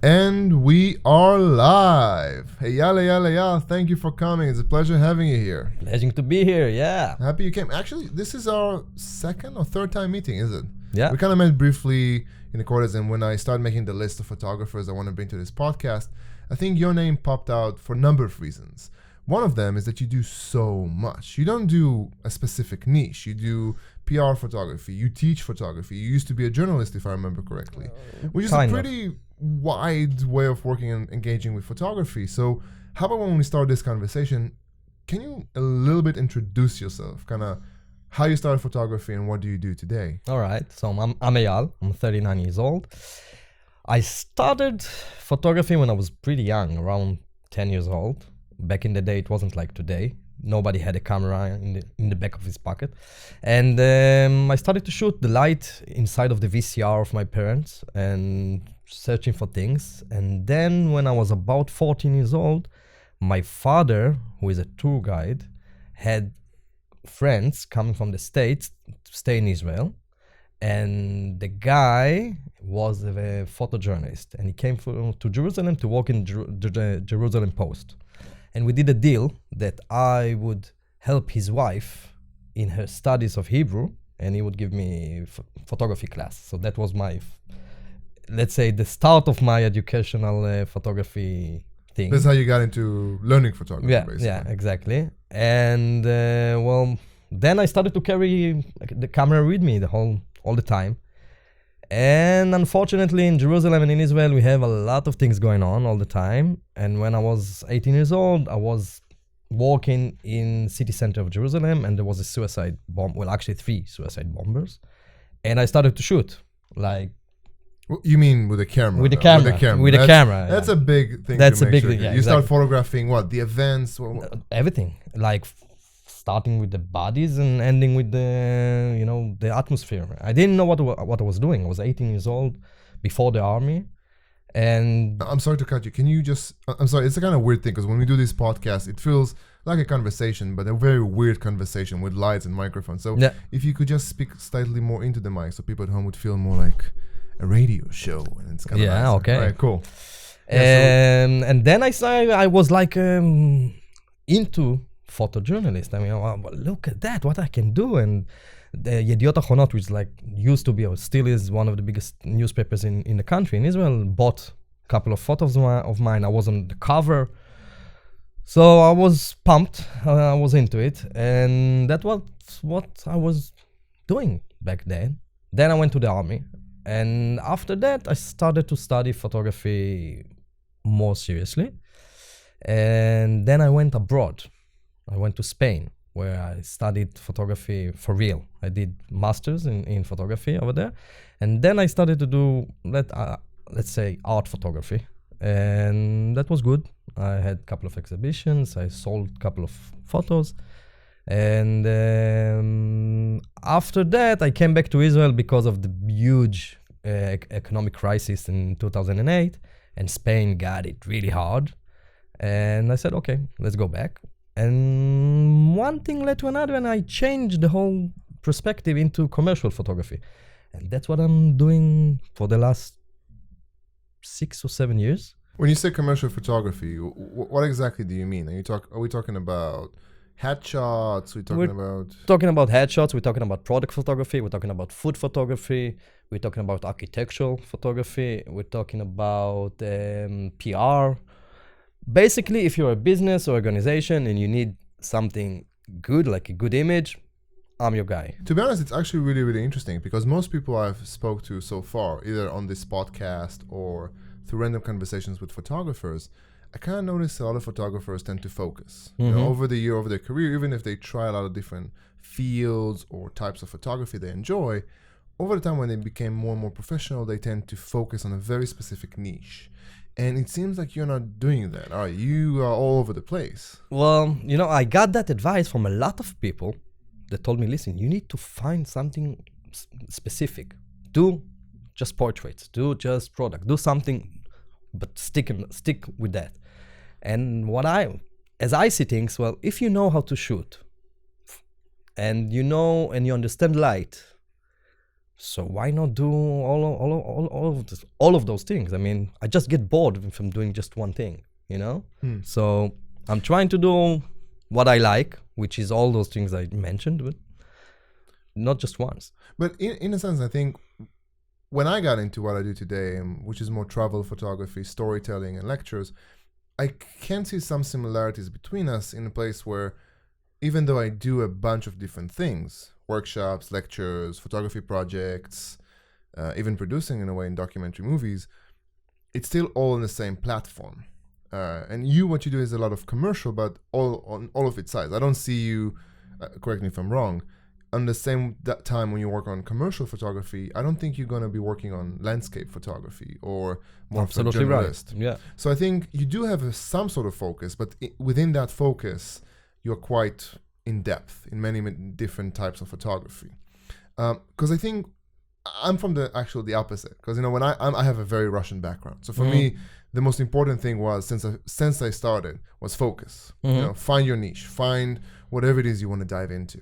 And we are live. Hey, Yala. Thank you for coming. It's a pleasure having you here. Pleasure to be here, yeah. Happy you came. Actually, this is our second or third time meeting, is it? Yeah. We kind of met briefly in the quarters, and when I started making the list of photographers I want to bring to this podcast, I think your name popped out for a number of reasons. One of them is that you do so much. You don't do a specific niche. You do PR photography. You teach photography. You used to be a journalist, if I remember correctly, which is a pretty wide way of working and engaging with photography. So how about when we start this conversation, can you a little bit introduce yourself, kind of how you started photography and what do you do today? All right. So I'm Eyal. I'm 39 years old. I started photography when I was pretty young, around 10 years old. Back in the day, it wasn't like today. Nobody had a camera in the back of his pocket. And I started to shoot the light inside of the VCR of my parents and searching for things. And then when I was about 14 years old, my father, who is a tour guide, had friends coming from the States to stay in Israel. And the guy was a photojournalist. And he came to Jerusalem to work in the Jerusalem Post. And we did a deal that I would help his wife in her studies of Hebrew, and he would give me photography class. So that was my, let's say, the start of my educational photography thing. That's how you got into learning photography, basically. Yeah, exactly. And then I started to carry the camera with me all the time. And unfortunately, in Jerusalem and in Israel, we have a lot of things going on all the time. And when I was 18 years old, I was walking in city center of Jerusalem, and there was a suicide bomb. Well, actually 3 suicide bombers. And I started to shoot. Like, you mean with a camera? With the camera. With the camera. That's a big thing. That's to a make big sure. thing. Yeah, you exactly. start photographing what? The events? Everything. Like starting with the bodies and ending with the atmosphere. I didn't know what I was doing. I was 18 years old before the army. And I'm sorry to cut you. Can you just, I'm sorry, it's a kind of weird thing because when we do this podcast, it feels like a conversation, but a very weird conversation with lights and microphones. So if you could just speak slightly more into the mic so people at home would feel more like a radio show. And it's kind of nice. Okay. All right, cool. And then I was like into photojournalist. I mean, well, look at that, what I can do. And the Yediot Achronot, which used to be or still is one of the biggest newspapers in the country, in Israel, bought a couple of photos of mine. I was on the cover. So I was pumped. I was into it. And that was what I was doing back then. Then I went to the army. And after that, I started to study photography more seriously. And then I went abroad. I went to Spain, where I studied photography for real. I did masters in photography over there. And then I started to do, let's say, art photography. And that was good. I had a couple of exhibitions. I sold a couple of photos. And after that, I came back to Israel because of the huge economic crisis in 2008. And Spain got it really hard. And I said, okay, let's go back. And one thing led to another, and I changed the whole perspective into commercial photography. And that's what I'm doing for the last 6 or 7 years. When you say commercial photography, what exactly do you mean? Are we talking about headshots? We're talking about headshots. We're talking about product photography. We're talking about food photography. We're talking about architectural photography. We're talking about PR. Basically, if you're a business or organization and you need something good, like a good image, I'm your guy. To be honest, it's actually really, really interesting because most people I've spoke to so far, either on this podcast or through random conversations with photographers, I kind of notice a lot of photographers tend to focus. Mm-hmm. Over their career, even if they try a lot of different fields or types of photography they enjoy, over the time when they became more and more professional, they tend to focus on a very specific niche. And it seems like you're not doing that. All right, you are all over the place. Well, I got that advice from a lot of people that told me, listen, you need to find something specific. Do just portraits. Do just product. Do something, but stick with that. And as I see things, well, if you know how to shoot, and you understand light, So why not do all of those things? I mean, I just get bored from doing just one thing, you know? So I'm trying to do what I like, which is all those things I mentioned, but not just once. But in a sense, I think when I got into what I do today, which is more travel photography, storytelling, and lectures, I can see some similarities between us in a place where even though I do a bunch of different things, workshops, lectures, photography projects, even producing in a way in documentary movies, it's still all on the same platform. And what you do is a lot of commercial, but all of its sides. I don't see you, correct me if I'm wrong, on the same time when you work on commercial photography, I don't think you're going to be working on landscape photography or more of a journalist. Right. Yeah. So I think you do have some sort of focus, but within that focus, you're quite in depth in many different types of photography. Because I think I'm from the opposite. Because when I have a very Russian background, so for me, the most important thing was since I started was focus. Find your niche, find whatever it is you want to dive into.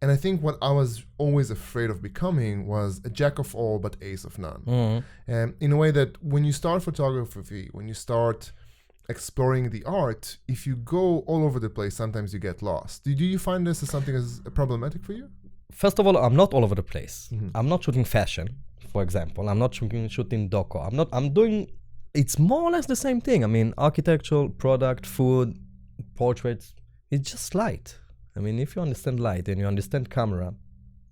And I think what I was always afraid of becoming was a jack of all but ace of none. And in a way that when you start photography, when you start exploring the art, if you go all over the place, sometimes you get lost. Do you find this as something as problematic for you? First of all, I'm not all over the place. I'm not shooting fashion, for example. I'm not shooting doco. I'm doing, it's more or less the same thing. I mean, architectural, product, food, portraits, it's just light. I mean, if you understand light and you understand camera,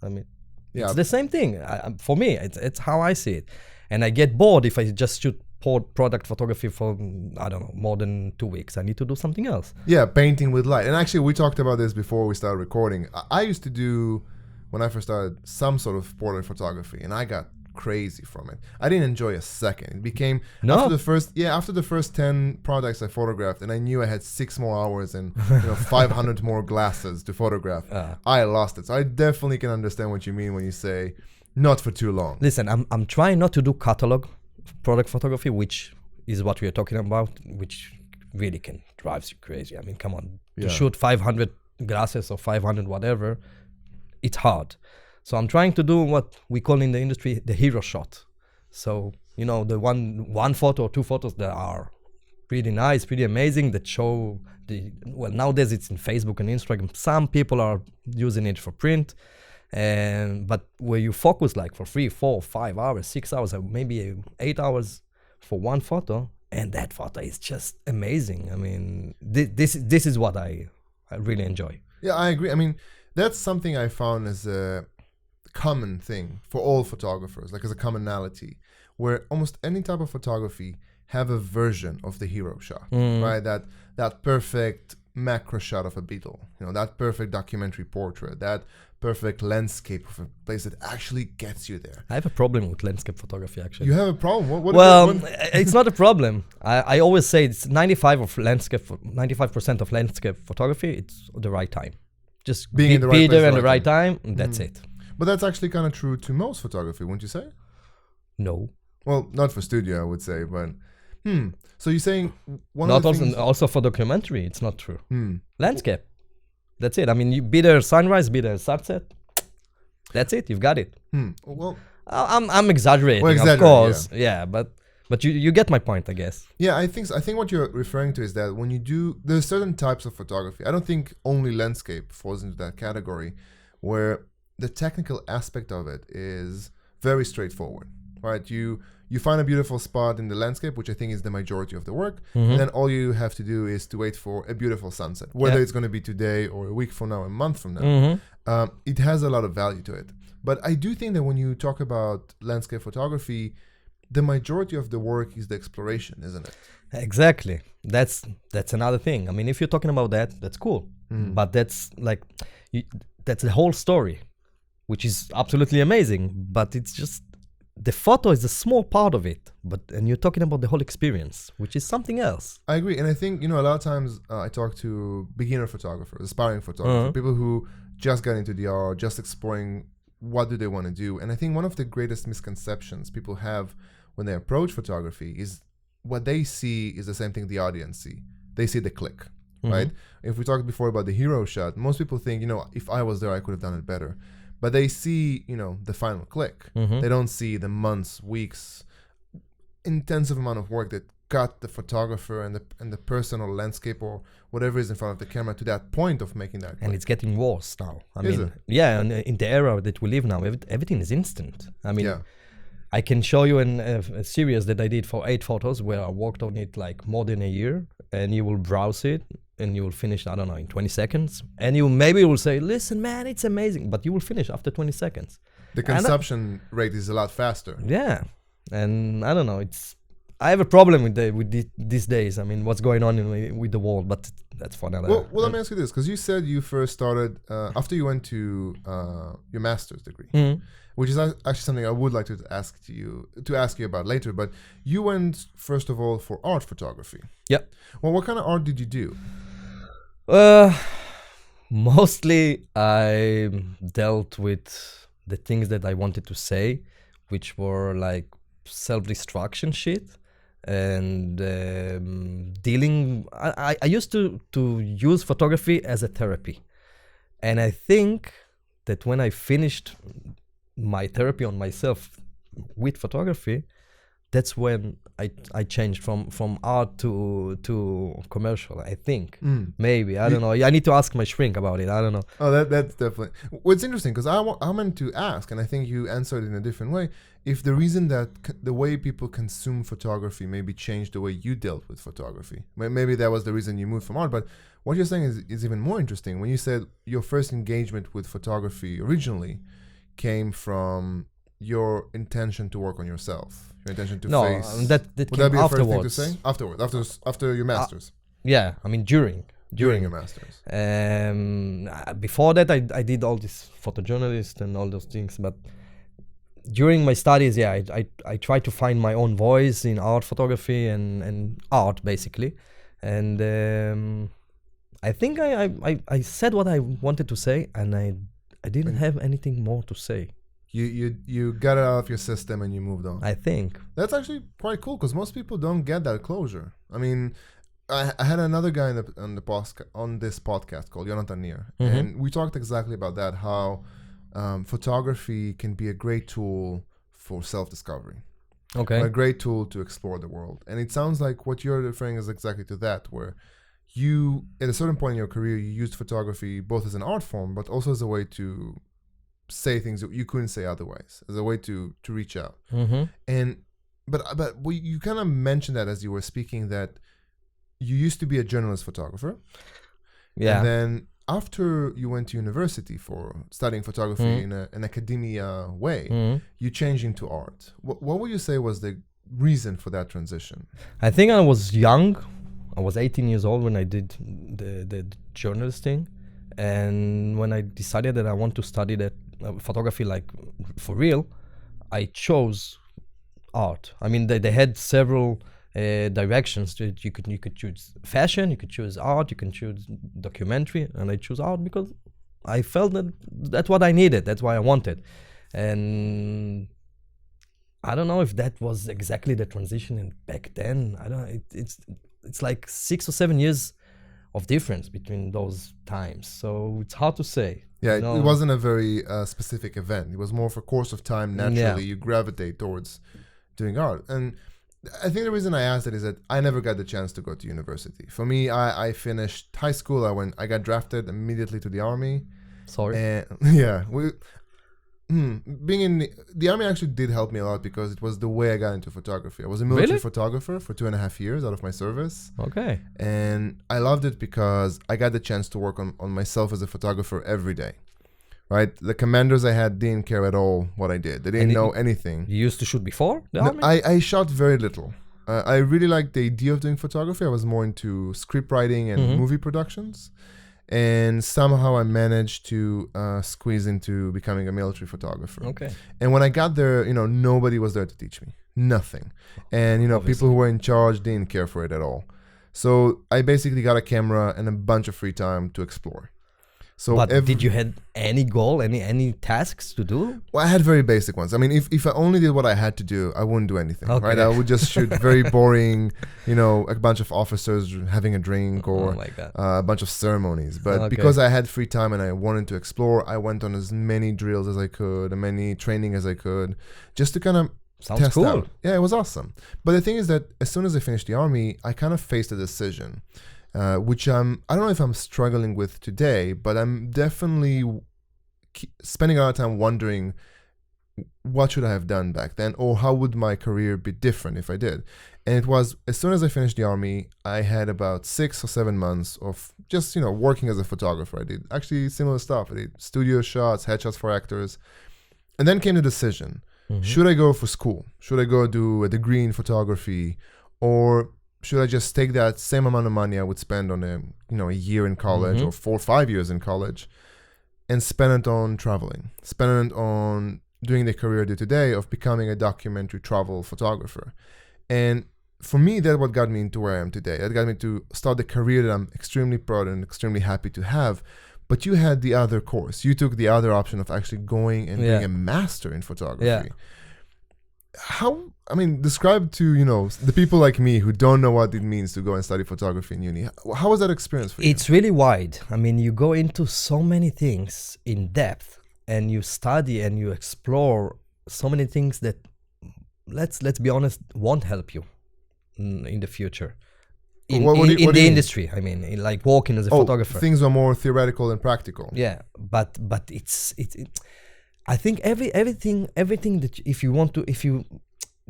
I mean, it's the same thing. For me, it's how I see it. And I get bored if I just shoot product photography for, I don't know, more than 2 weeks. I need to do something else. Yeah, painting with light. And actually, we talked about this before we started recording. I used to do, when I first started, some sort of portrait photography, and I got crazy from it. I didn't enjoy a second. It became after the first 10 products I photographed, and I knew I had 6 more hours and 500 more glasses to photograph. I lost it. So I definitely can understand what you mean when you say not for too long. Listen, I'm trying not to do catalog product photography, which is what we are talking about, which really can drive you crazy. I mean, come on, to shoot 500 glasses or 500 whatever, it's hard. So I'm trying to do what we call in the industry the hero shot. So, the one photo or 2 photos that are pretty nice, pretty amazing, that show nowadays it's in Facebook and Instagram. Some people are using it for print. But where you focus like for 3, 4, 5 hours, 6 hours, or maybe 8 hours for one photo, and that photo is just amazing. I mean, this is what I really enjoy. Yeah, I agree. I mean, that's something I found as a common thing for all photographers, like as a commonality, where almost any type of photography have a version of the hero shot, right? That perfect macro shot of a beetle, that perfect documentary portrait, that perfect landscape of a place that actually gets you there. I have a problem with landscape photography, actually. You have a problem? It's not a problem. I always say it's 95% of landscape photography. It's the right time. Just being in the right place at the right time. And that's it. But that's actually kind of true to most photography, wouldn't you say? No. Well, not for studio, I would say, but so you're saying also for documentary, it's not true. Landscape. That's it. I mean, you be there sunrise, be there sunset. That's it. You've got it. Well, I'm exaggerating, of course. Yeah, but you get my point, I guess. Yeah, I think what you're referring to is that when you do, there's certain types of photography. I don't think only landscape falls into that category, where the technical aspect of it is very straightforward, right? You find a beautiful spot in the landscape, which I think is the majority of the work, and then all you have to do is to wait for a beautiful sunset, whether it's going to be today or a week from now, a month from now. It has a lot of value to it. But I do think that when you talk about landscape photography, the majority of the work is the exploration, isn't it? Exactly. That's another thing. I mean, if you're talking about that, that's cool. But that's that's the whole story, which is absolutely amazing. But it's just, the photo is a small part of it, and you're talking about the whole experience, which is something else. I agree. And I think, a lot of times I talk to beginner photographers, aspiring photographers, people who just got into the art, just exploring what do they want to do. And I think one of the greatest misconceptions people have when they approach photography is what they see is the same thing the audience see. They see the click, right? If we talked before about the hero shot, most people think, if I was there, I could have done it better. but they see, the final click. Mhm. They don't see the months, weeks, intensive amount of work that got the photographer and the person or landscape or whatever is in front of the camera to that point of making that click. And it's getting worse now. Is it? Yeah, and in the era that we live now, everything is instant. I mean, Yeah. I can show you a series that I did for 8 photos where I worked on it like more than a year, and you will browse it and you will finish, I don't know, in 20 seconds. And you will say, listen, man, it's amazing. But you will finish after 20 seconds. The consumption rate is a lot faster. Yeah. And I don't know, I have a problem with these days. I mean, what's going on with the world, but that's for another. Well, let me ask you this, because you said you first started after you went to your master's degree, which is actually something I would like to ask you about later. But you went first of all for art photography. Yeah. Well, what kind of art did you do? Mostly I dealt with the things that I wanted to say, which were like self-destruction shit. And dealing, I used to use photography as a therapy. And I think that when I finished my therapy on myself with photography, that's when I changed from art to commercial, I think. Maybe, I don't know. I need to ask my shrink about it. I don't know. Oh, that's definitely. What's interesting, because I meant to ask, and I think you answered in a different way, if the reason that the way people consume photography maybe changed the way you dealt with photography. Maybe that was the reason you moved from art. But what you're saying is even more interesting. When you said your first engagement with photography originally came from your intention to work on yourself, your intention to face. No, that would came that be a fair afterwards. thing to say? After your master's. Yeah, I mean during Your master's. Before that, I did all this photojournalist and all those things, but during my studies, yeah, I tried to find my own voice in art photography and art basically, and I think I said what I wanted to say, and I didn't have anything more to say. You got it out of your system and you moved on. I think That's actually quite cool, because most people don't get that closure. I mean, I had another guy on this podcast called Yonatan Nir, and we talked exactly about that, how photography can be a great tool for self-discovery. okay. A great tool to explore the world. And it sounds like what you're referring is exactly to that, where you, at a certain point in your career, you used photography both as an art form, but also as a way to say things that you couldn't say otherwise, as a way to reach out. And but you kind of mentioned that as you were speaking, that you used to be a journalist photographer. Yeah. And then after you went to university for studying photography in an academia way, you changed into art. What would you say was the reason for that transition? I think I was young. I was 18 years old when I did the journalist thing. And when I decided that I want to study that photography like for real, I chose art. I mean, they had several directions that you could choose fashion, you could choose art, you can choose documentary, and I choose art because I felt that that's what I needed, that's what I wanted. And I don't know if that was exactly the transition, and back then I don't know, it's like 6 or 7 years of difference between those times, so it's hard to say. Yeah, it wasn't a very specific event. It was more of a course of time. Naturally, you gravitate towards doing art. And I think the reason I asked it is that I never got the chance to go to university. For me, I finished high school. I got drafted immediately to the army. Sorry. And yeah, being in the army actually did help me a lot, because it was the way I got into photography. I was a military photographer for 2.5 years out of my service. Okay. And I loved it because I got the chance to work on myself as a photographer every day. Right? The commanders I had didn't care at all what I did. They didn't know anything. You used to shoot before the army? I shot very little. I really liked the idea of doing photography. I was more into script writing and movie productions. And somehow I managed to squeeze into becoming a military photographer. Okay. And when I got there, nobody was there to teach me. Nothing. And, people who were in charge didn't care for it at all. So I basically got a camera and a bunch of free time to explore. So But did you had any goal, any tasks to do? Well, I had very basic ones. I mean, if I only did what I had to do, I wouldn't do anything, Okay. right? I would just shoot very boring, a bunch of officers having a drink or a bunch of ceremonies. But because I had free time and I wanted to explore, I went on as many drills as I could, as many training as I could, just to kind of test cool. out. Yeah, it was awesome. But the thing is that as soon as I finished the army, I kind of faced a decision. Which I don't know if I'm struggling with today, but I'm definitely spending a lot of time wondering what should I have done back then, or how would my career be different if I did. And it was, as soon as I finished the army, I had about 6 or 7 months of just, working as a photographer. I did actually similar stuff. I did studio shots, headshots for actors. And then came the decision, should I go for school? Should I go do a degree in photography, or should I just take that same amount of money I would spend on a year in college or 4 or 5 years in college and spend it on traveling, spend it on doing the career I do today of becoming a documentary travel photographer? And for me, that's what got me into where I am today. That got me to start the career that I'm extremely proud and extremely happy to have. But you had the other course. You took the other option of actually going and doing a master in photography. Yeah. Describe to, the people like me who don't know what it means to go and study photography in uni. How was that experience for you? It's really wide. You go into so many things in depth, and you study and you explore so many things that, let's be honest, won't help you in the future. In the industry, like working as a photographer. Things are more theoretical and practical. Yeah, but it's I think everything that if you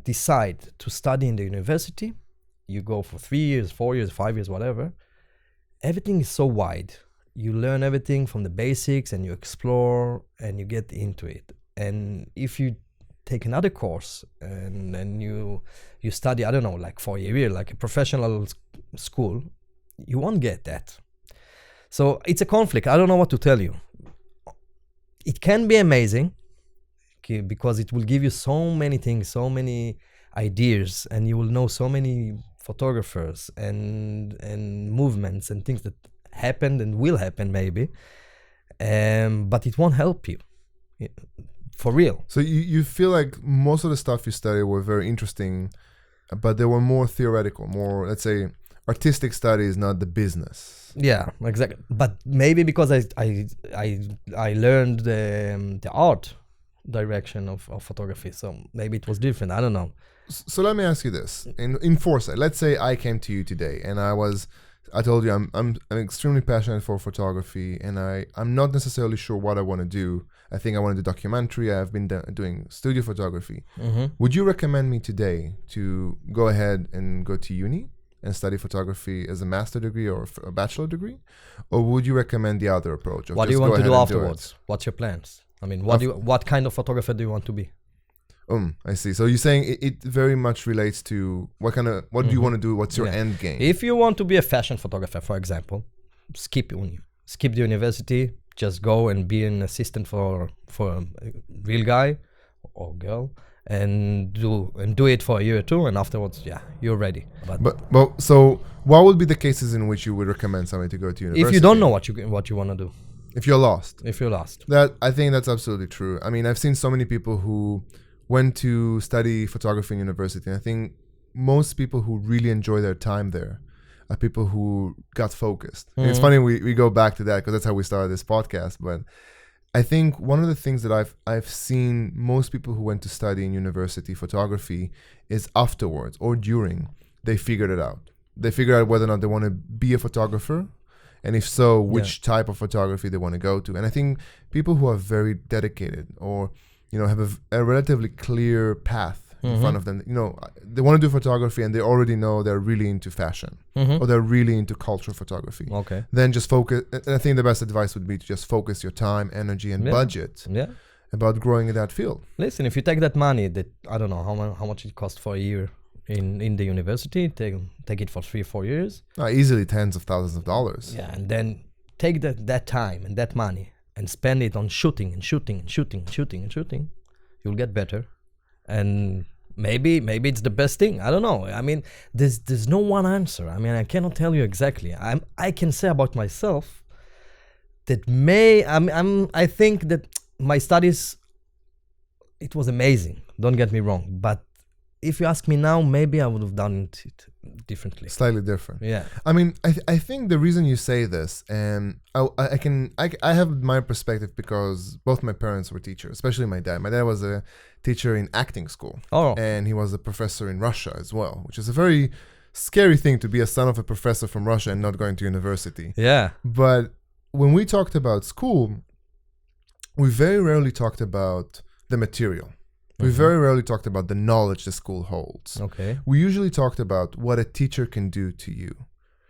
decide to study in the university, you go for 3 years, 4 years, 5 years, whatever. Everything is so wide. You learn everything from the basics, and you explore and you get into it. And if you take another course and then you study, I don't know, like for a year, like a professional school, you won't get that. So it's a conflict. I don't know what to tell you. It can be amazing because it will give you so many things, so many ideas, and you will know so many photographers and movements and things that happened and will happen maybe, but it won't help you for real. So you feel like most of the stuff you studied were very interesting, but they were more theoretical, more, let's say, artistic studies, not the business. Yeah, exactly. But maybe because I learned the art direction of photography, so maybe it was different. I don't know. So let me ask you this: in foresight, let's say I came to you today, and I told you I'm extremely passionate for photography, and I'm not necessarily sure what I want to do. I think I want to do documentary. I've been doing studio photography. Would you recommend me today to go ahead and go to uni and study photography as a master degree or a bachelor degree? Or would you recommend the other approach? What do you want to do afterwards? What's your plans? What kind of photographer do you want to be? I see. So you're saying it very much relates to what do you want to do? What's your end game? If you want to be a fashion photographer, for example, skip the university, just go and be an assistant for a real guy or girl, and do it for a year or two, and afterwards, you're ready. But so what would be the cases in which you would recommend somebody to go to university? If you don't know what you want to do. If you're lost. I think that's absolutely true. I've seen so many people who went to study photography in university, and I think most people who really enjoy their time there are people who got focused. It's funny we go back to that because that's how we started this podcast, but I think one of the things that I've seen most people who went to study in university photography is afterwards or during, they figured it out. They figured out whether or not they want to be a photographer, and if so, which type of photography they want to go to. And I think people who are very dedicated or have a relatively clear path in front of them, they want to do photography and they already know they're really into fashion or they're really into cultural photography. Okay. Then just focus. And I think the best advice would be to just focus your time, energy, and budget about growing in that field. Listen, if you take that money that, I don't know how much it costs for a year in the university, take it for 3 or 4 years. Easily tens of thousands of dollars. Yeah, and then take that time and that money and spend it on shooting, you'll get better. And maybe it's the best thing. I don't know. There's no one answer. I cannot tell you exactly. I can say about myself I think that my studies, it was amazing. Don't get me wrong. But if you ask me now, maybe I would have done it differently. Slightly different. Yeah. I mean, I think the reason you say this, and I have my perspective because both my parents were teachers, especially my dad. My dad was a teacher in acting school. Oh. And he was a professor in Russia as well, which is a very scary thing to be a son of a professor from Russia and not going to university. Yeah. But when we talked about school, we very rarely talked about the material. We very rarely talked about the knowledge the school holds. Okay. We usually talked about what a teacher can do to you.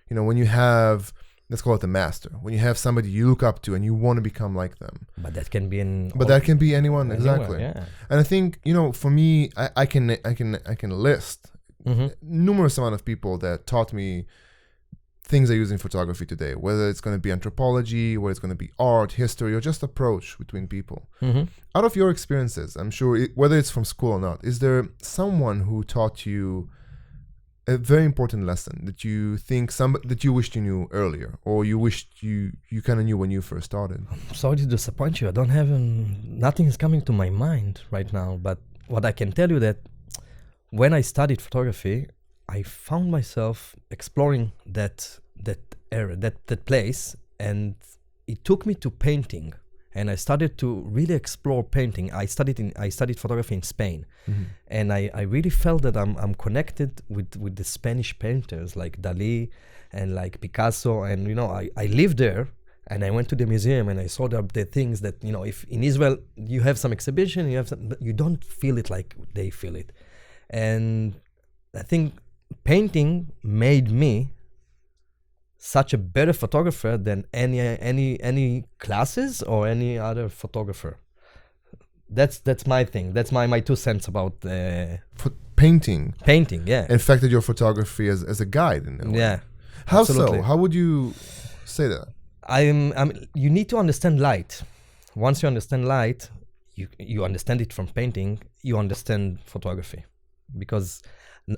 You know, when you have, let's call it a master, when you have somebody you look up to and you want to become like them. But that can be that can be anyone, exactly. Yeah. And I think, you know, for me, I can list numerous amount of people that taught me things I use in photography today, whether it's going to be anthropology, whether it's going to be art, history, or just approach between people. Out of your experiences, I'm sure, whether it's from school or not, is there someone who taught you a very important lesson that you think that you wished you knew earlier, or you wished you kind of knew when you first started? I'm sorry to disappoint you. I don't have nothing is coming to my mind right now. But what I can tell you that when I studied photography, I found myself exploring that area, that place, and it took me to painting. And I started to really explore painting. I studied photography in Spain, and I really felt that I'm connected with the Spanish painters like Dali and like Picasso. And you know, I lived there, and I went to the museum and I saw the things that, you know, if in Israel you have some exhibition, but you don't feel it like they feel it. And I think painting made me such a better photographer than any classes or any other photographer. That's my thing. That's my 2 cents about painting. Painting, yeah. Affected your photography as a guide in a way. Yeah. How absolutely. so? How would you say that? You need to understand light. Once you understand light, you understand it from painting. You understand photography, because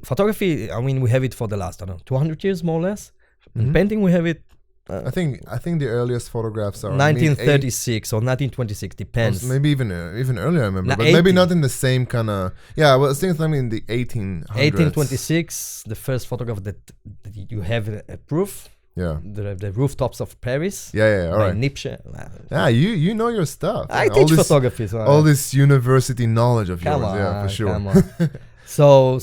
photography, I mean, we have it for the last, 200 years more or less. In painting, we have it. I think the earliest photographs are 1936 or 1926, depends. Maybe even earlier, I remember, but maybe not in the same kind of. Yeah, well, I think something in the 1800s. 1826, the first photograph that you have a proof. Yeah. The rooftops of Paris. Yeah. All right. Nietzsche. Yeah, you know your stuff. I teach photography. So all this university knowledge of yours. On, yeah, for sure. Come on. So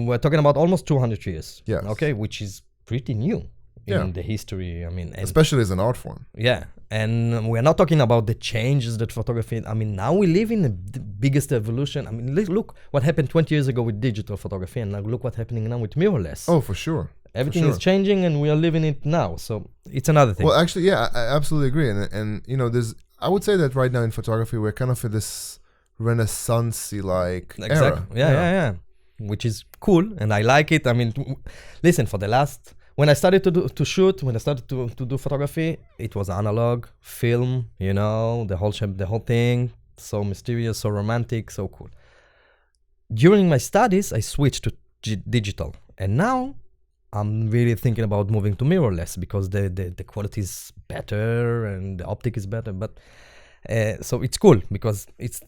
we're talking about almost 200 years. Yes. Okay, which is pretty new in the history. I mean, especially as an art form. Yeah, and we're not talking about the changes that photography. I mean, now we live in the biggest evolution. I mean, look what happened 20 years ago with digital photography, and now look what's happening now with mirrorless. Oh, for sure. Everything is changing, and we are living it now. So it's another thing. Well, actually, yeah, I absolutely agree. And you know, I would say that right now in photography, we're kind of in this Renaissance-y era. Yeah. Which is cool, and I like it. I mean, listen, when I started to shoot, when I started to do photography, it was analog, film, you know, the whole thing, so mysterious, so romantic, so cool. During my studies, I switched to digital, and now I'm really thinking about moving to mirrorless because the quality is better and the optic is better, but so it's cool because it's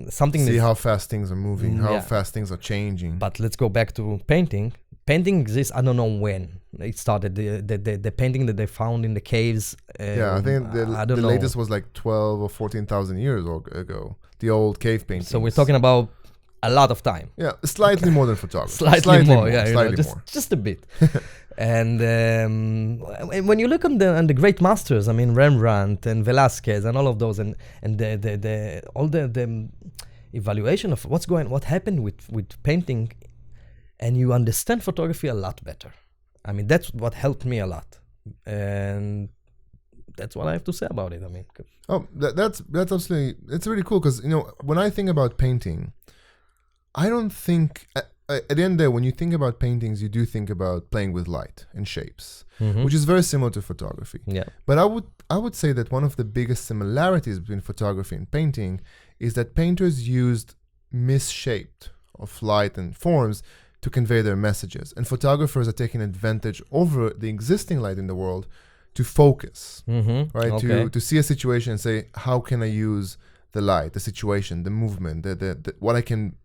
something. See how fast things are moving, how fast things are changing. But let's go back to painting. Painting exists. I don't know when it started. The painting that they found in the caves. I think the latest was like 12 or 14,000 years ago. The old cave paintings. So we're talking about a lot of time. Yeah, slightly more than photography. Slightly more. More. Just a bit. And when you look on the great masters, I mean Rembrandt and Velasquez and all of those, and all the evaluation of what happened with painting, and you understand photography a lot better. I mean, that's what helped me a lot, and that's what I have to say about it. I mean, that's absolutely, it's really cool because, you know, when I think about painting, I don't think at the end of the day, when you think about paintings, you do think about playing with light and shapes, which is very similar to photography. Yeah. But I would say that one of the biggest similarities between photography and painting is that painters used misshaped of light and forms to convey their messages, and photographers are taking advantage over the existing light in the world to focus, Mm-hmm. right? Okay. To see a situation and say, how can I use the light, the situation, the movement, the what I can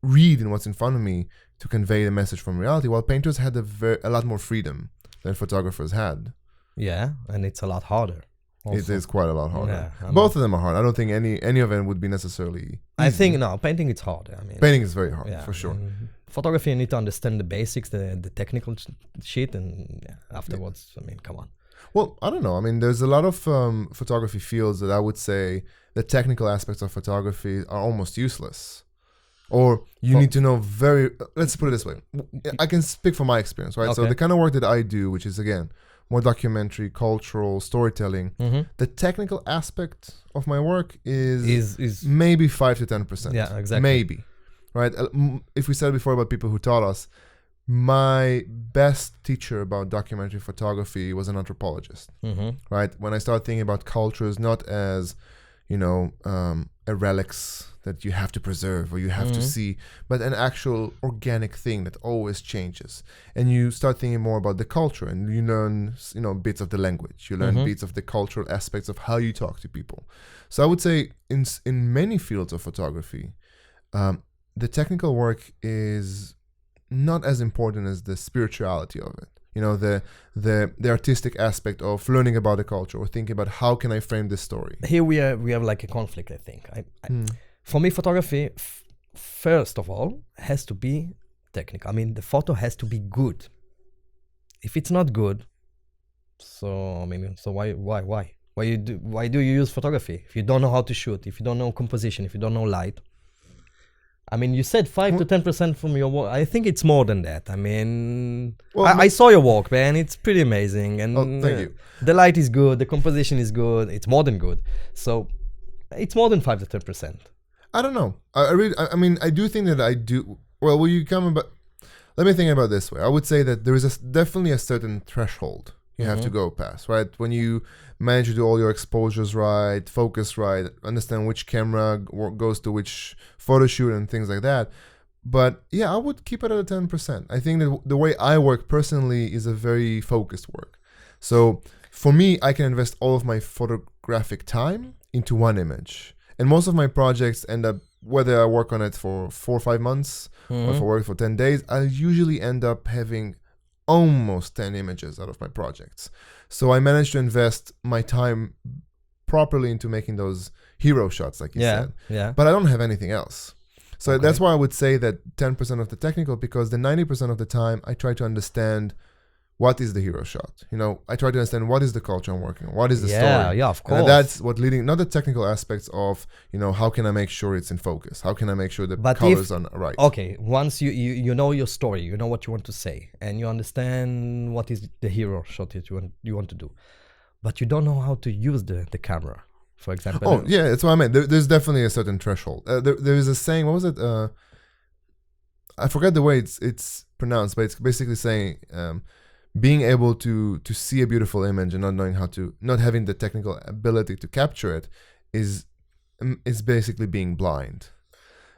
read in what's in front of me to convey the message from reality, while painters had a lot more freedom than photographers had. Yeah, and it's a lot harder. It also. is quite a lot harder. Yeah, I mean- Both of them are hard. I don't think any of them would be necessarily easy. I think no, painting it's hard. I mean, Painting is very hard, yeah, for sure. Photography, you need to understand the basics, the technical shit, and afterwards, I mean, come on. Well, I don't know. I mean, there's a lot of photography fields that I would say the technical aspects of photography are almost useless. Or you need to know let's put it this way. I can speak from my experience, right? So Okay. the kind of work that I do, which is, again, more documentary, cultural, storytelling, the technical aspect of my work is maybe 5 to 10%. Yeah, exactly. Maybe, right? If we said before about people who taught us, my best teacher about documentary photography was an anthropologist, right? When I started thinking about cultures not as, a relics that you have to preserve or you have to see, but an actual organic thing that always changes. And you start thinking more about the culture, and you learn, bits of the language. You learn bits of the cultural aspects of how you talk to people. So I would say in many fields of photography, the technical work is not as important as the spirituality of it. The artistic aspect of learning about the culture or thinking about how can I frame this story. Here we have like a conflict, I think. For me, photography, first of all, has to be technical. I mean, the photo has to be good. If it's not good, so why? Why do you use photography if you don't know how to shoot? If you don't know composition? If you don't know light? I mean, you said 5 to 10% from your work. I think it's more than that. I mean, I saw your work, man. It's pretty amazing. And thank you. The light is good. The composition is good. It's more than good. So it's more than 5 to 10%. I don't know. I do think that I do. Well, will you come about? Let me think about it this way. I would say that there is definitely a certain threshold you have to go past, right? When you manage to do all your exposures right, focus right, understand which camera goes to which photo shoot and things like that. But yeah, I would keep it at a 10%. I think that the way I work personally is a very focused work. So for me, I can invest all of my photographic time into one image. And most of my projects end up, whether I work on it for 4 or 5 months or if I work for 10 days, I usually end up having almost 10 images out of my projects. So I managed to invest my time properly into making those hero shots, like you said. Yeah. But I don't have anything else. So that's why I would say that 10% of the technical, because the 90% of the time I try to understand what is the hero shot. I try to understand what is the culture I'm working on, what is the story. Yeah, of course. And that's what not the technical aspects of, how can I make sure it's in focus? How can I make sure the colors are right? Okay, once you know your story, you know what you want to say, and you understand what is the hero shot that you want to do, but you don't know how to use the camera, for example. Oh, yeah, that's what I meant. There's definitely a certain threshold. There is a saying, what was it? I forgot the way it's pronounced, but it's basically saying... being able to see a beautiful image and not having the technical ability to capture it is basically being blind.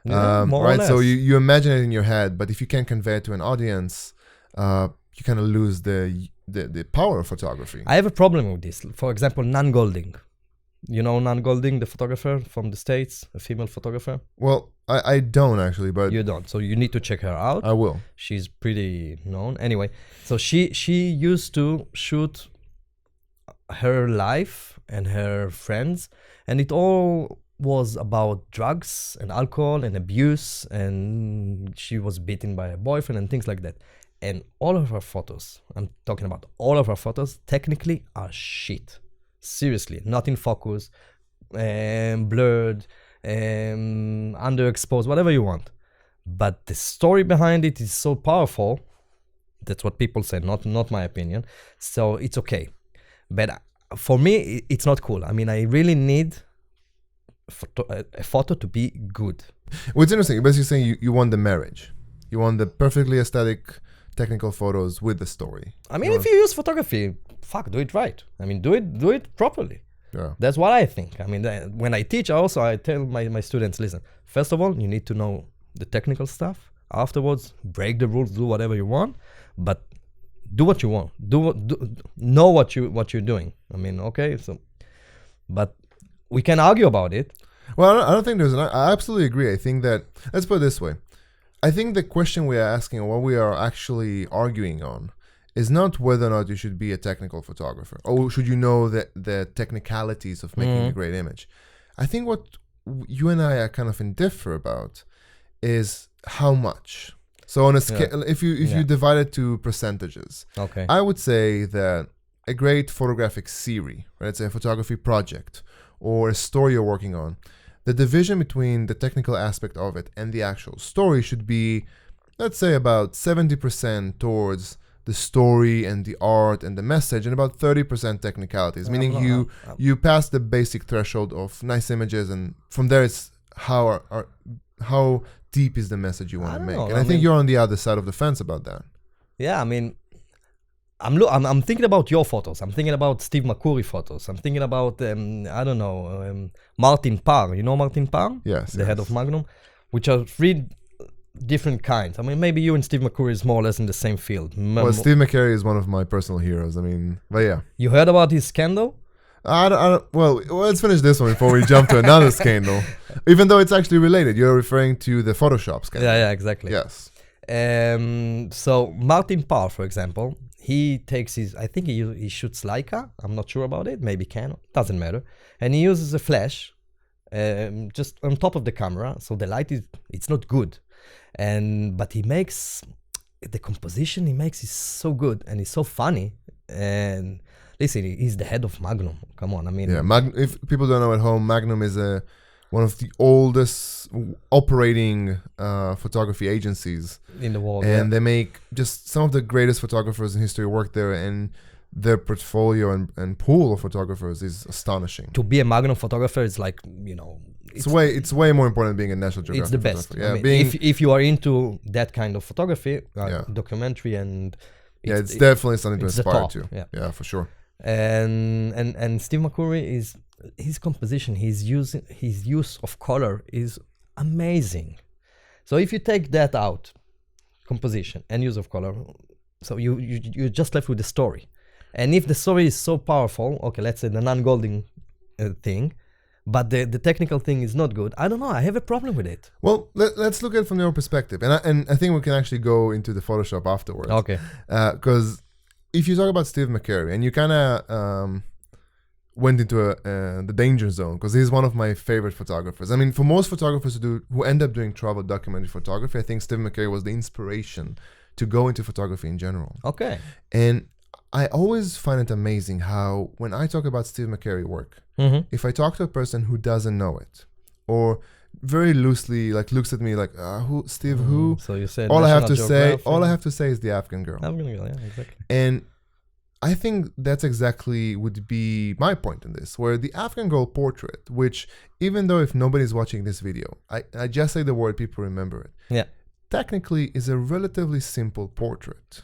More or right? less. So you imagine it in your head, but if you can't convey it to an audience, you kind of lose the power of photography. I have a problem with this. For example, Nan Golding. You know Nan Golding, the photographer from the States, a female photographer? Well, I don't actually, but... You don't, so you need to check her out. I will. She's pretty known. Anyway, so she used to shoot her life and her friends, and it all was about drugs and alcohol and abuse, and she was beaten by a boyfriend and things like that. And all of her photos, I'm talking about all of her photos, technically are shit. Seriously, not in focus, blurred, underexposed, whatever you want. But the story behind it is so powerful. That's what people say, not my opinion. So it's okay. But for me, it's not cool. I mean, I really need a photo to be good. What's interesting, you're basically saying you want the marriage. You want the perfectly aesthetic technical photos with the story. I mean, if you use photography, do it right. I mean, do it properly. Yeah. That's what I think. I mean, when I teach, I tell my students, listen, first of all, you need to know the technical stuff. Afterwards, break the rules, do whatever you want. But do what you want. Know what you're doing. I mean, okay, so, but we can argue about it. Well, I don't think I absolutely agree. I think that, let's put it this way. I think the question we are asking, or what we are actually arguing on, is not whether or not you should be a technical photographer, or should you know the technicalities of making a great image. I think what you and I are kind of indifferent about is how much. So on a scale, if you divide it to percentages, okay, I would say that a great photographic series, right? Let's say a photography project or a story you're working on, the division between the technical aspect of it and the actual story should be, let's say, about 70% towards the story and the art and the message, and about 30% technicalities, meaning you pass the basic threshold of nice images, and from there it's how deep is the message you want to make. And I think you're on the other side of the fence about that. Yeah, I mean, I'm thinking about your photos. I'm thinking about Steve McCurry photos. I'm thinking about Martin Parr. You know Martin Parr? Yes. The head of Magnum, which are three different kinds. I mean, maybe you and Steve McCurry is more or less in the same field. Well, Steve McCurry is one of my personal heroes. I mean, but yeah. You heard about his scandal? Well, let's finish this one before we jump to another scandal. Even though it's actually related, you're referring to the Photoshop scandal. Yeah, exactly. Yes. So Martin Parr, for example, he takes I think he shoots Leica. I'm not sure about it. Maybe Canon. Doesn't matter. And he uses a flash just on top of the camera, so the light it's not good. But he makes the composition he makes is so good and it's so funny. And listen, he's the head of Magnum. Come on, I mean, if people don't know at home, Magnum is one of the oldest operating photography agencies in the world, and they make just some of the greatest photographers in history work there, and their portfolio and pool of photographers is astonishing. To be a Magnum photographer is like, it's way more important than being a National Geographic. It's the best. Yeah, I mean, if you are into that kind of photography, documentary, and it's definitely something to aspire to. Yeah, for sure. And Steve McCurry is his composition, his use of color is amazing. So if you take that out, composition and use of color, so you're just left with the story. And if the story is so powerful, okay, let's say the non-Golding thing, but the technical thing is not good, I don't know, I have a problem with it. Well, let's look at it from your perspective. And I think we can actually go into the Photoshop afterwards. Okay. Because if you talk about Steve McCurry, and you kind of went into the danger zone, because he's one of my favorite photographers. I mean, for most photographers who end up doing travel documentary photography, I think Steve McCurry was the inspiration to go into photography in general. Okay. And I always find it amazing how when I talk about Steve McCurry work, if I talk to a person who doesn't know it, or very loosely looks at me like, who Steve, who? So you said all I have to say is the Afghan girl. Afghan girl, yeah, exactly. And I think that's exactly would be my point in this, where the Afghan girl portrait, which even though if nobody's watching this video, I just say the word, people remember it. Yeah. Technically is a relatively simple portrait,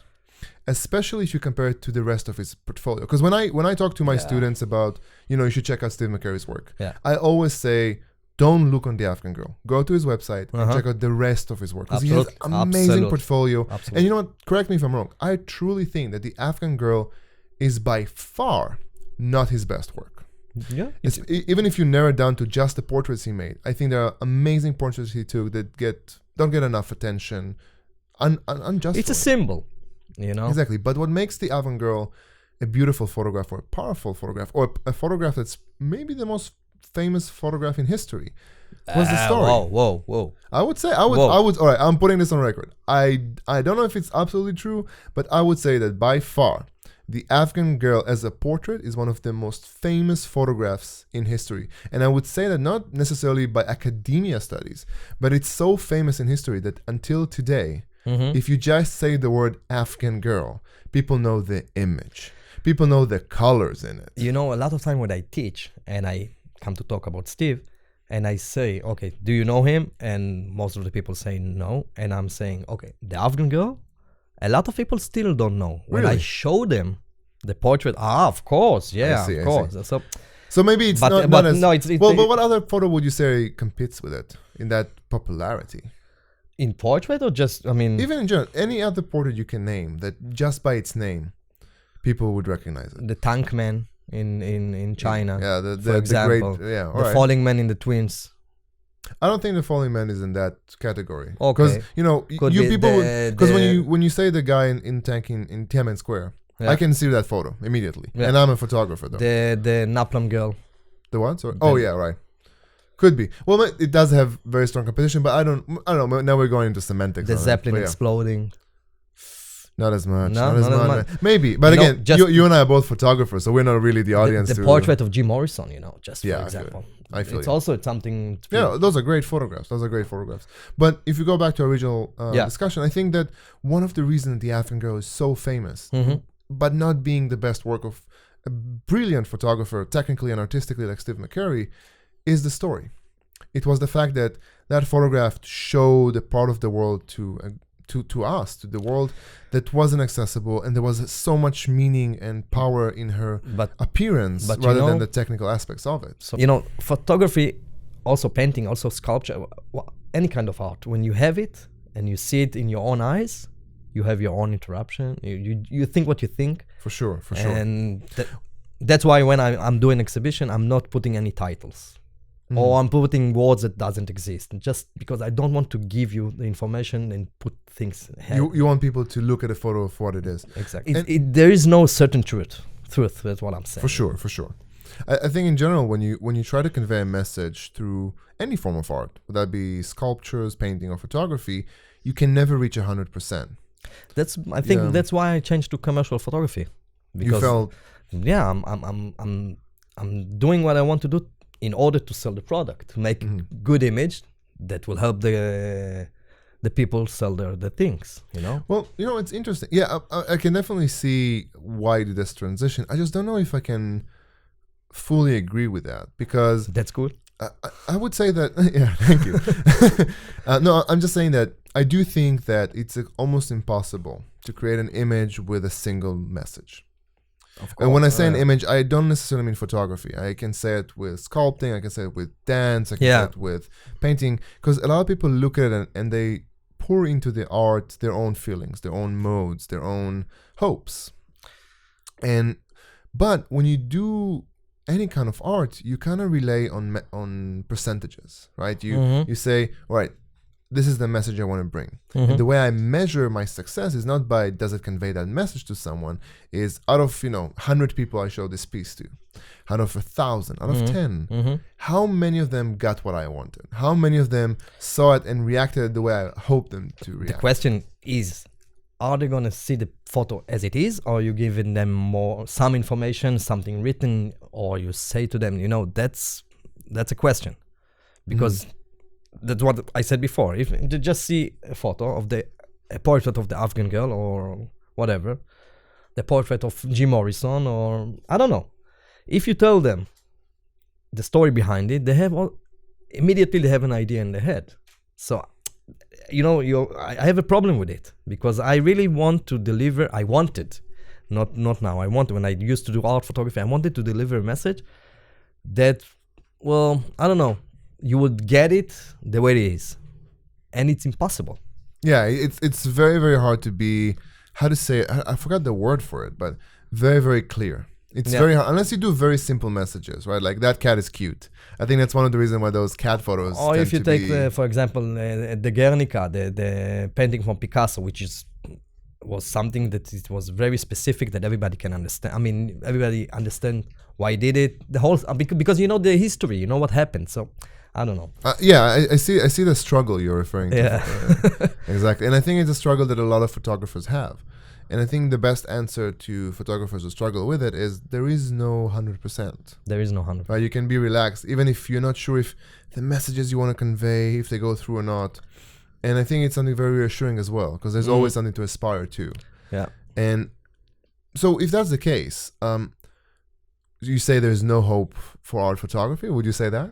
especially if you compare it to the rest of his portfolio. Because when I talk to my students about, you should check out Steve McCurry's work, I always say, don't look on the Afghan girl. Go to his website and check out the rest of his work. Because he has an amazing portfolio. Absolutely. And you know what? Correct me if I'm wrong. I truly think that the Afghan girl is by far not his best work. Yeah. Even if you narrow it down to just the portraits he made, I think there are amazing portraits he took that don't get enough attention. Unjustly. It's a symbol, Exactly. But what makes the Afghan girl a beautiful photograph, or a powerful photograph, or a photograph that's maybe the most famous photograph in history was the story. Whoa. I would all right, I'm putting this on record. I don't know if it's absolutely true, but I would say that by far the Afghan girl as a portrait is one of the most famous photographs in history. And I would say that not necessarily by academia studies, but it's so famous in history that until today, if you just say the word Afghan girl, people know the image. People know the colors in it. A lot of time when I teach and I come to talk about Steve and I say, okay, do you know him? And most of the people say no. And I'm saying, okay, the Afghan girl, a lot of people still don't know. When I show them the portrait, of course, of course. So maybe it's not as... No, it's well, but what other photo would you say competes with it in that popularity? In portrait or just, I mean... Even in general, any other portrait you can name that just by its name, people would recognize it. The Tank Man in China. Yeah, for example. the great, yeah, The Falling Man in the Twins. I don't think the Falling Man is in that category. Okay. Because, you know, Could you be people... the- Because the- when you say the guy in Tanking in Tiananmen Square, Yeah. I can see that photo immediately. Yeah. And I'm a photographer, though. The Napalm Girl. The what? Sorry. Oh, yeah, right. Could be. Well, it does have very strong competition, but I don't know. Now we're going into semantics. The on it. Zeppelin But yeah. exploding. Not as much. No, not as not as much. much. Maybe. But You know, again, just- you and I are both photographers, so we're not really the audience. The to, portrait of Jim Morrison, you know, just for Yeah, I feel example. I feel It's you. also something... to Yeah, those are great photographs. But if you go back to our original Yeah. discussion, I think that one of the reasons the African Girl is so famous, Mhm. but not being the best work of a brilliant photographer, technically and artistically, like Steve McCurry, is the story. It was the fact that that photograph showed a part of the world to us, to the world that wasn't accessible, and there was so much meaning and power in her But appearance But you rather than know- the technical aspects of it. So, you know, photography, also painting, also sculpture, any kind of art, when you have it and you see it in your own eyes, you have your own interruption. You think what you think. For sure. And that's why when I'm doing exhibition, I'm not putting any titles. Or I'm putting words that doesn't exist. Just because I don't want to give you the information and put things ahead. You want people to look at a photo of what it is. Exactly. There is no certain truth. That's what I'm saying. For sure. I think in general, when you try to convey a message through any form of art, whether that be sculptures, painting, or photography, you can never reach 100%. I think that's why I changed to commercial photography. You felt, Yeah, I'm doing what I want to do in order to sell the product, to make good image that will help the people sell the things, you know? well, you know, it's interesting. Yeah, I can definitely see why this transition. I just don't know if I can fully agree with that, because That's good. I would say that, yeah, thank you. No, I'm just saying that I do think that it's almost impossible to create an image with a single message. And when I say an image, I don't necessarily mean photography. I can say it with sculpting, I can say it with dance, I can say it with painting, because a lot of people look at it and they pour into the art their own feelings, their own modes, their own hopes. But when you do any kind of art, you kind of rely on percentages, right? You say, all right, this is the message I want to bring. And the way I measure my success is not by does it convey that message to someone, is out of 100 people I show this piece to, out of 1,000, out of 10, how many of them got what I wanted? How many of them saw it and reacted the way I hoped them to react? The question is, are they going to see the photo as it is, or are you giving them some information, something written, or you say to them, that's a question. Because that's what I said before. If they just see a photo of a portrait of the Afghan girl or whatever, the portrait of Jim Morrison, or I don't know. If you tell them the story behind it, immediately they have an idea in their head. So, I have a problem with it, because I really want to deliver. I wanted, not now. I wanted, when I used to do art photography, I wanted to deliver a message that, I don't know, you would get it the way it is, and it's impossible. Yeah, it's very, very hard to be, how to say it? I forgot the word for it, but very, very clear. It's very hard, unless you do very simple messages, right? Like, that cat is cute. I think that's one of the reasons why those cat photos Or tend if you to take, be... for example, the Guernica, the painting from Picasso, which was something that it was very specific, that everybody can understand. I mean, everybody understand why he did it. The whole, because the history, what happened. So I don't know. I see the struggle you're referring to. Yeah. Exactly. And I think it's a struggle that a lot of photographers have. And I think the best answer to photographers who struggle with it is there is no 100%. There is no 100%. Right? You can be relaxed, even if you're not sure if the messages you want to convey, if they go through or not. And I think it's something very reassuring as well, because there's always something to aspire to. Yeah. And so if that's the case, you say there's no hope for art photography? Would you say that?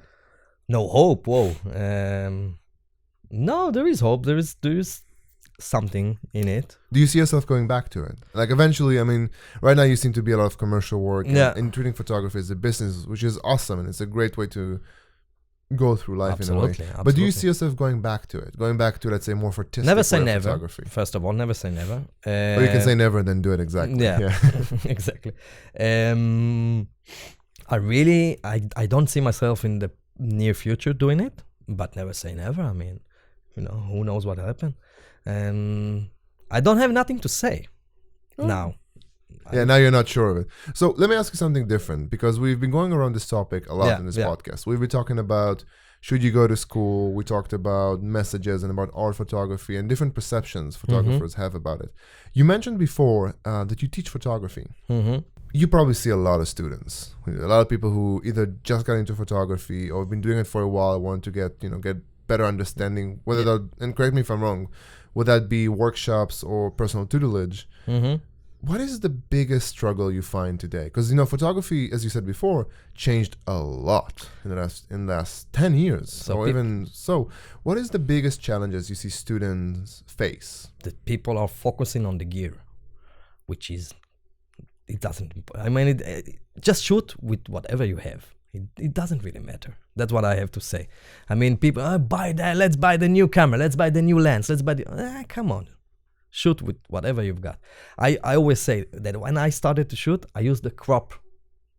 No hope. Whoa. No, there is hope. There is something in it. Do you see yourself going back to it? Like, eventually, I mean, right now you seem to be a lot of commercial work, and treating photography as a business, which is awesome, and it's a great way to go through life Absolutely, in a way. But do you absolutely. see yourself going back to it? Going back to, let's say, more artistic Never say way of never. photography? First of all, never say never. Or you can say never, then do it exactly. Yeah, exactly. I don't see myself in the near future doing it, but never say never. I mean, who knows what happened? I don't have nothing to say now. Yeah, now you're not sure of it. So let me ask you something different, because we've been going around this topic a lot in this podcast. We've been talking about, should you go to school? We talked about messages and about art photography and different perceptions photographers have about it. You mentioned before that you teach photography. You probably see a lot of students, a lot of people who either just got into photography or have been doing it for a while, want to get better understanding, whether that, and correct me if I'm wrong, would that be workshops or personal tutelage? What is the biggest struggle you find today? Because photography, as you said before, changed a lot in the last 10 years, What is the biggest challenges you see students face? That people are focusing on the gear, which is just shoot with whatever you have. It doesn't really matter. That's what I have to say. I mean, people buy that. Let's buy the new camera. Let's buy the new lens. Let's buy come on. Shoot with whatever you've got. I always say that when I started to shoot, I used the crop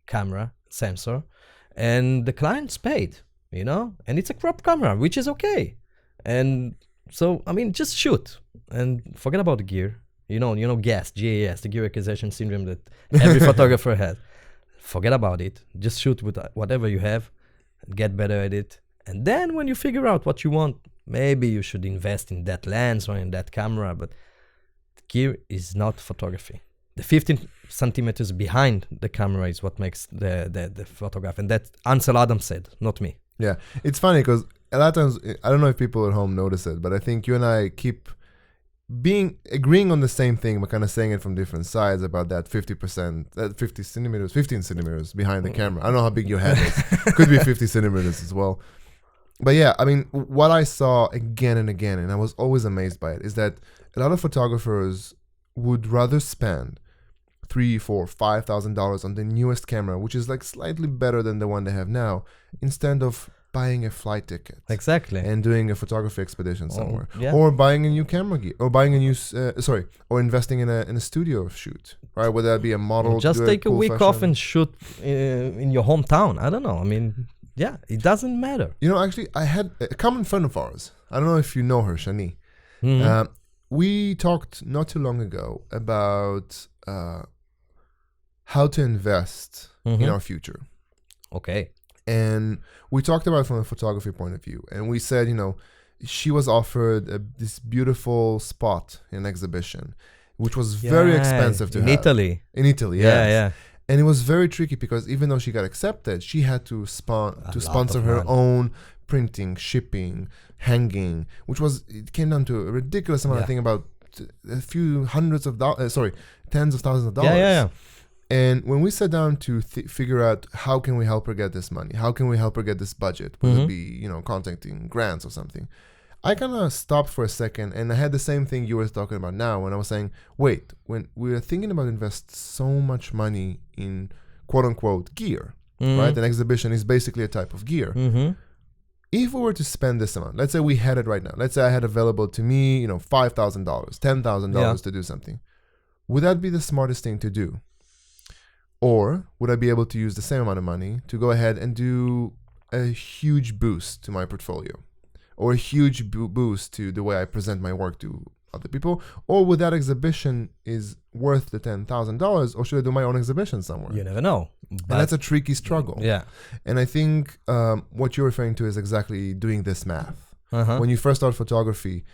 camera sensor, and the clients paid, and it's a crop camera, which is okay. And so, I mean, just shoot and forget about the gear. GAS, the gear acquisition syndrome that every photographer has. Forget about it. Just shoot with whatever you have, get better at it. And then when you figure out what you want, maybe you should invest in that lens or in that camera, but gear is not photography. The 15 centimeters behind the camera is what makes the photograph. And that Ansel Adams said, not me. Yeah, it's funny because a lot of times, I don't know if people at home notice it, but I think you and I keep agreeing on the same thing, but kind of saying it from different sides about that 50%, that 15 centimeters behind the camera. I don't know how big your head is. Could be 50 centimeters as well. But yeah, I mean, what I saw again and again, and I was always amazed by it, is that a lot of photographers would rather spend $3,000, $4,000, $5,000 on the newest camera, which is like slightly better than the one they have now, instead of buying a flight ticket. Exactly. And doing a photography expedition somewhere. Yeah. Or buying a new camera gear. Or buying a new, or investing in a studio shoot, right? Whether that be a model. Just take a week off and shoot in your hometown. I don't know. I mean, yeah, it doesn't matter. Actually, I had a common friend of ours. I don't know if you know her, Shani. We talked not too long ago about how to invest in our future. Okay. And we talked about it from a photography point of view. And we said, she was offered this beautiful spot in an exhibition, which was very expensive to have. In Italy, yes. Yeah. And it was very tricky because even though she got accepted, she had to sponsor her own printing, shipping, hanging, it came down to a ridiculous amount. I think about a few tens of thousands of dollars. Yeah. And when we sat down to figure out how can we help her get this money, how can we help her get this budget, whether it be contacting grants or something, I kind of stopped for a second, and I had the same thing you were talking about now when I was saying, wait, when we're thinking about invest so much money in quote unquote gear, right? An exhibition is basically a type of gear. If we were to spend this amount, let's say we had it right now, let's say I had available to me, $5,000, $10,000 to do something, would that be the smartest thing to do? Or would I be able to use the same amount of money to go ahead and do a huge boost to my portfolio, or a huge boost to the way I present my work to other people? Or would that exhibition is worth the $10,000, or should I do my own exhibition somewhere? You never know. And that's a tricky struggle. Yeah. And I think what you're referring to is exactly doing this math. When you first start photography,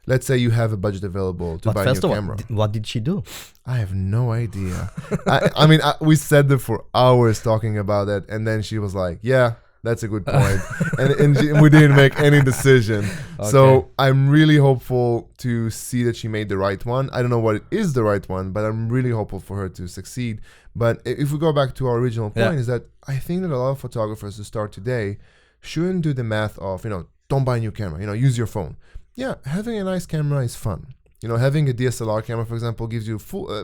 let's say you have a budget available to buy a new camera. What did she do? I have no idea. I mean, we sat there for hours talking about it, and then she was like, yeah, that's a good point. and we didn't make any decision. Okay. So I'm really hopeful to see that she made the right one. I don't know what it is the right one, but I'm really hopeful for her to succeed. But if we go back to our original point, is that I think that a lot of photographers who start today shouldn't do the math of, don't buy a new camera, use your phone. Yeah, having a nice camera is fun. Having a DSLR camera, for example, gives you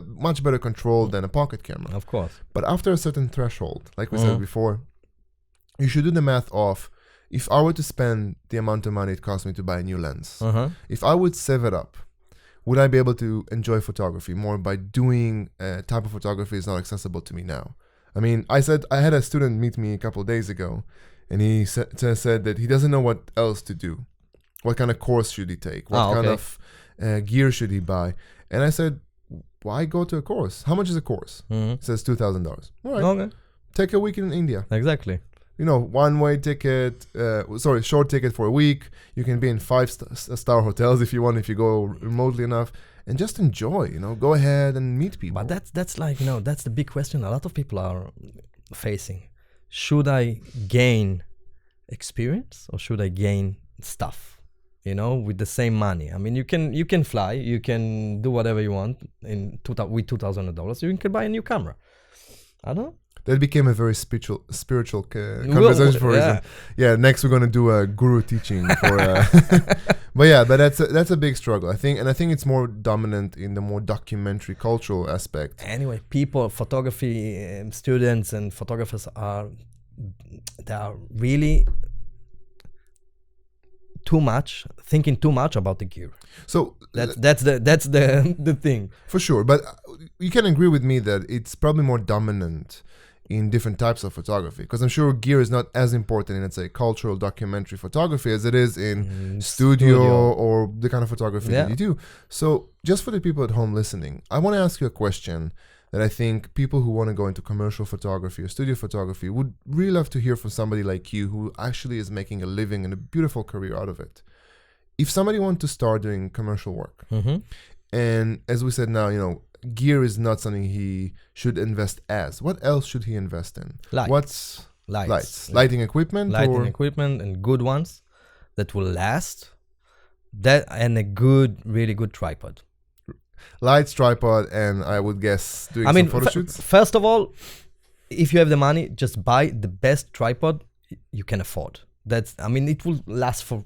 much better control than a pocket camera. Of course. But after a certain threshold, like we said before, you should do the math of, if I were to spend the amount of money it cost me to buy a new lens, if I would save it up, would I be able to enjoy photography more by doing a type of photography is not accessible to me now? I mean, I had a student meet me a couple of days ago, and he said that he doesn't know what else to do. What kind of course should he take? What kind of gear should he buy? And I said, why go to a course? How much is a course? He says $2,000. All right. Okay. Take a week in India. Exactly. One-way ticket, short ticket for a week. You can be in 5-star hotels if you want, if you go remotely enough, and just enjoy, go ahead and meet people. But that's like, that's the big question a lot of people are facing. Should I gain experience or should I gain stuff, with the same money? I mean, you can fly, you can do whatever you want with $2,000. You can buy a new camera. I don't know. That became a very spiritual conversation for a reason. Yeah, next we're going to do a guru teaching for. But that's a big struggle, I think, and I think it's more dominant in the more documentary cultural aspect. Anyway, photography students and photographers are really thinking too much about the gear. So that's the thing. For sure, but you can agree with me that it's probably more dominant in different types of photography, because I'm sure gear is not as important in, let's say, cultural documentary photography as it is in studio or the kind of photography that you do. So just for the people at home listening, I want to ask you a question that I think people who want to go into commercial photography or studio photography would really love to hear from somebody like you who actually is making a living and a beautiful career out of it. If somebody wants to start doing commercial work, and as we said now, gear is not something he should invest as. What else should he invest in? Lights. Lighting equipment? Equipment, and good ones that will last. And a really good tripod. Lights, tripod, and I would guess doing some photo shoots? First of all, if you have the money, just buy the best tripod you can afford. It will last for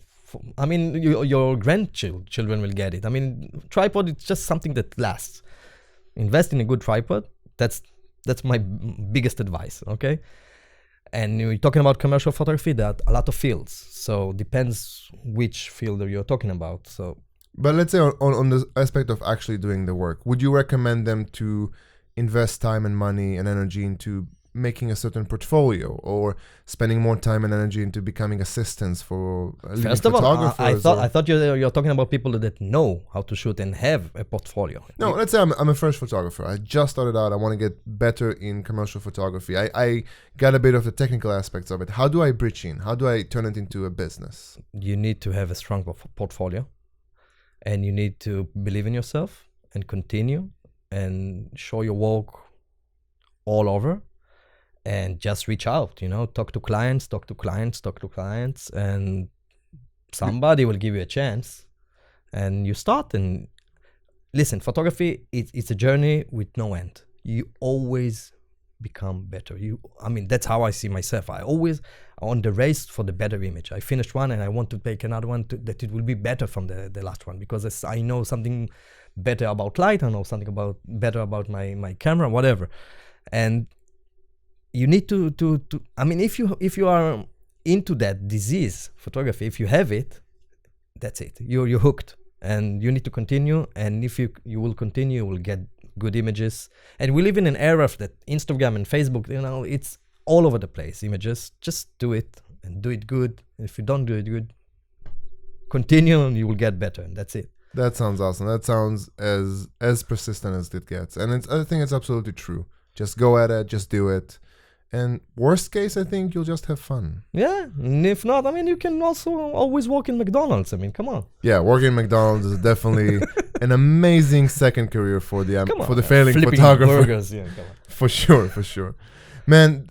your grandchildren will get it. Tripod, it's just something that lasts. Invest in a good tripod. That's my biggest advice, okay? And you're talking about commercial photography, there are a lot of fields. So depends which field you're talking about. But let's say on the aspect of actually doing the work, would you recommend them to invest time and money and energy into making a certain portfolio, or spending more time and energy into becoming assistants for First of all, I thought you're talking about people that know how to shoot and have a portfolio. No, let's say I'm a fresh photographer. I just started out. I want to get better in commercial photography. I got a bit of the technical aspects of it. How do I bridge in? How do I turn it into a business? You need to have a strong portfolio, and you need to believe in yourself and continue and show your work all over. And just reach out, talk to clients, and somebody will give you a chance. And you start, and listen, photography, it's a journey with no end. You always become better. That's how I see myself. I always on the race for the better image. I finished one and I want to take another one that it will be better from the last one, because I know something better about light, I know something better about my camera, whatever. And you need to if you are into that disease photography, if you have it, that's it. You're hooked, and you need to continue. And if you will continue, you will get good images. And we live in an era of that Instagram and Facebook, it's all over the place, images. Just do it, and do it good. And if you don't do it good, continue, and you will get better, and that's it. That sounds awesome. That sounds as persistent as it gets. And I think it's absolutely true. Just go at it, just do it. And worst case, I think you'll just have fun. Yeah, and if not, you can also always work in McDonald's. Come on. Yeah, working in McDonald's is definitely an amazing second career for the failing photographer. Burgers, yeah, come on. For sure. Man,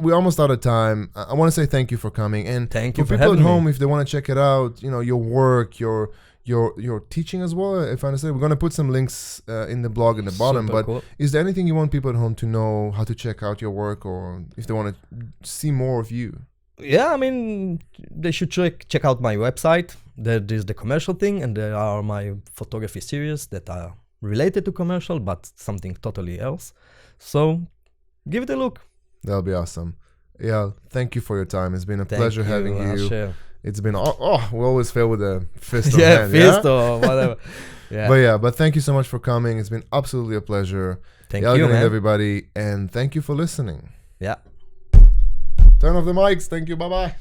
we're almost out of time. I want to say thank you for coming. And thank you for people at home, me. if they want to check it out, your work, your teaching as well, if I understand. We're going to put some links in the blog in the bottom. Super but cool. Is there anything you want people at home to know, how to check out your work, or if they want to see more of you? Yeah, they should check out my website. There is the commercial thing, and there are my photography series that are related to commercial, but something totally else. So give it a look. That'll be awesome. Eyal, thank you for your time. It's been a Thank pleasure having you. Asher. It's been we always fail with a fist on Yeah, hand. fist or whatever. Yeah. But thank you so much for coming. It's been absolutely a pleasure. Thank Eyal you, Ganid, man. everybody, and thank you for listening. Yeah. Turn off the mics. Thank you. Bye bye.